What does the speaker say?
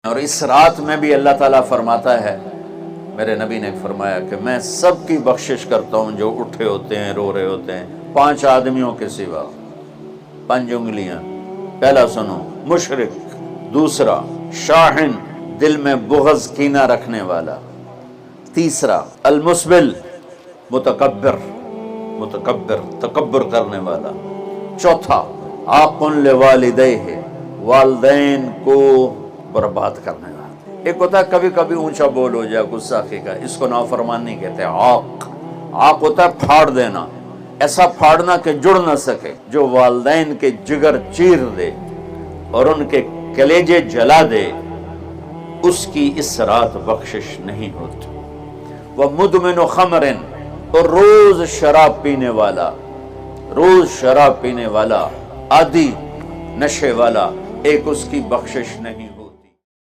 اور اس رات میں بھی اللہ تعالیٰ فرماتا ہے، میرے نبی نے فرمایا کہ میں سب کی بخشش کرتا ہوں جو اٹھے ہوتے ہیں، رو رہے ہوتے ہیں، 5 آدمیوں کے سوا، 5 انگلیاں۔ پہلا سنو، مشرک، دوسرا شاحن، دل میں بغض کینہ رکھنے والا، تیسرا المسبل، متکبر تکبر کرنے والا، چوتھا عاق لوالدیہ، والدین کو برباد کرنے والا۔ ایک ہوتا ہے کبھی کبھی اونچا بول ہو جائے گستاخی کا، اس کو نافرمانی کہتے ہیں۔ عاق ہوتا ہے پھاڑ دینا، ایسا پھاڑنا کہ جڑ نہ سکے، جو والدین کے جگر چیر دے اور ان کے کلیجے جلا دے، اس کی اس رات بخشش نہیں ہوتی۔ وہ مدمن خمر، اور روز شراب پینے والا، عادی نشے والا، ایک اس کی بخشش نہیں ہوتی۔